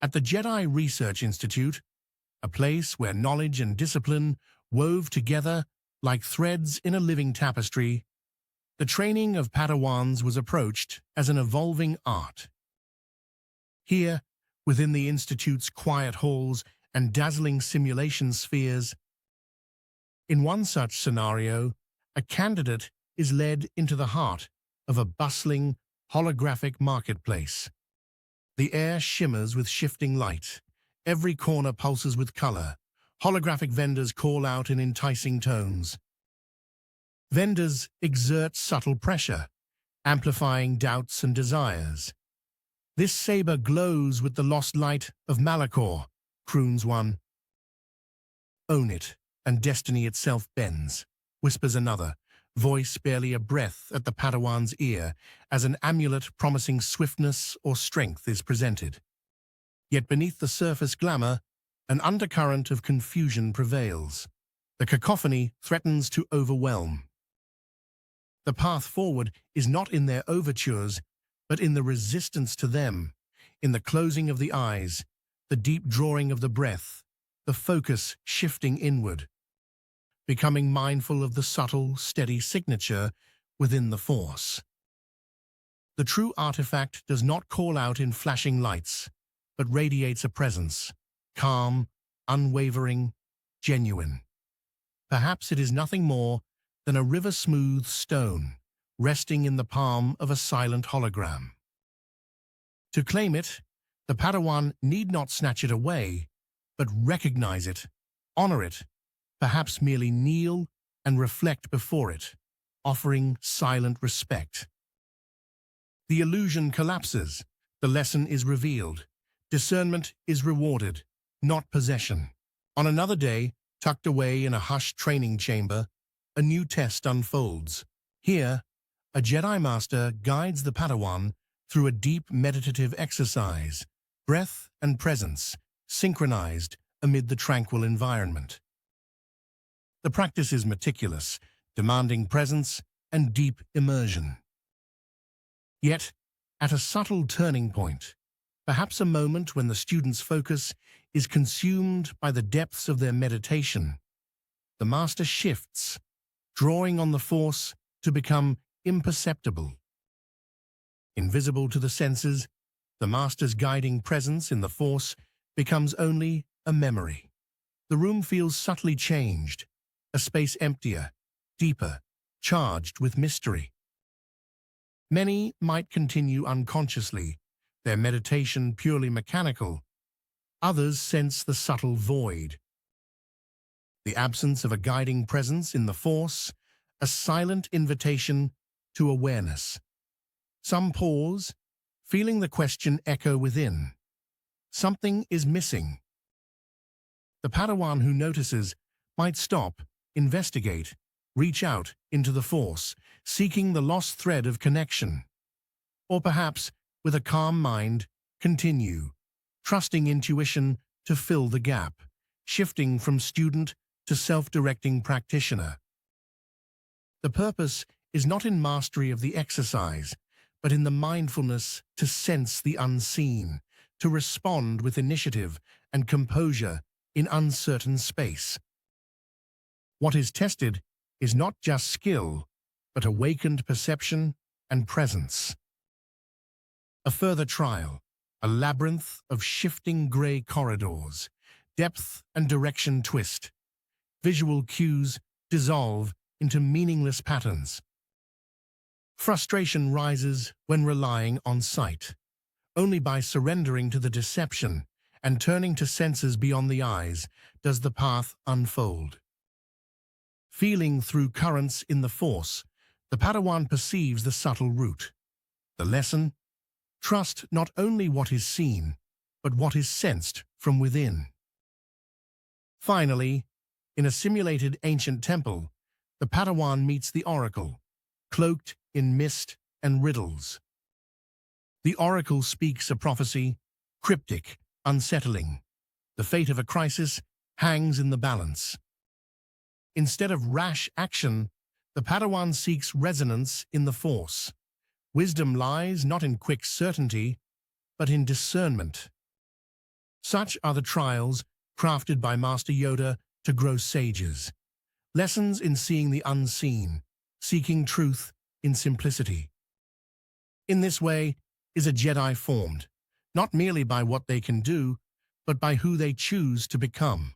At the Jedi Research Institute, a place where knowledge and discipline wove together like threads in a living tapestry, the training of Padawans was approached as an evolving art. Here, within the Institute's quiet halls and dazzling simulation spheres, in one such scenario, a candidate is led into the heart of a bustling, holographic marketplace. The air shimmers with shifting light. Every corner pulses with color. Holographic vendors call out in enticing tones. Vendors exert subtle pressure, amplifying doubts and desires. This saber glows with the lost light of Malachor, croons one. Own it, and destiny itself bends, whispers another, voice barely a breath at the Padawan's ear as an amulet promising swiftness or strength is presented. Yet beneath the surface glamour, an undercurrent of confusion prevails. The cacophony threatens to overwhelm. The path forward is not in their overtures, but in the resistance to them, in the closing of the eyes, the deep drawing of the breath, the focus shifting inward, becoming mindful of the subtle, steady signature within the Force. The true artifact does not call out in flashing lights, but radiates a presence, calm, unwavering, genuine. Perhaps it is nothing more than a river-smooth stone resting in the palm of a silent hologram. To claim it, the Padawan need not snatch it away, but recognize it, honor it, perhaps merely kneel and reflect before it, offering silent respect. The illusion collapses, the lesson is revealed, discernment is rewarded, not possession. On another day, tucked away in a hushed training chamber, a new test unfolds. Here, a Jedi Master guides the Padawan through a deep meditative exercise, breath and presence, synchronized amid the tranquil environment. The practice is meticulous, demanding presence and deep immersion. Yet, at a subtle turning point, perhaps a moment when the student's focus is consumed by the depths of their meditation, the Master shifts, drawing on the Force to become imperceptible. Invisible to the senses, the Master's guiding presence in the Force becomes only a memory. The room feels subtly changed, a space emptier, deeper, charged with mystery. Many might continue unconsciously, their meditation purely mechanical. Others sense the subtle void. The absence of a guiding presence in the Force, a silent invitation to awareness. Some pause, feeling the question echo within. Something is missing. The Padawan who notices might stop, investigate, reach out into the Force, seeking the lost thread of connection. Or perhaps, with a calm mind, continue, trusting intuition to fill the gap, shifting from student to self-directing practitioner. The purpose is not in mastery of the exercise, but in the mindfulness to sense the unseen, to respond with initiative and composure in uncertain space. What is tested is not just skill, but awakened perception and presence. A further trial, a labyrinth of shifting gray corridors, depth and direction twist. Visual cues dissolve into meaningless patterns. Frustration rises when relying on sight. Only by surrendering to the deception and turning to senses beyond the eyes does the path unfold. Feeling through currents in the Force, the Padawan perceives the subtle route. The lesson? Trust not only what is seen, but what is sensed from within. Finally, in a simulated ancient temple, the Padawan meets the Oracle, cloaked in mist and riddles. The Oracle speaks a prophecy, cryptic, unsettling. The fate of a crisis hangs in the balance. Instead of rash action, the Padawan seeks resonance in the Force. Wisdom lies not in quick certainty, but in discernment. Such are the trials crafted by Master Yoda to grow sages. Lessons in seeing the unseen, seeking truth in simplicity. In this way is a Jedi formed, not merely by what they can do, but by who they choose to become.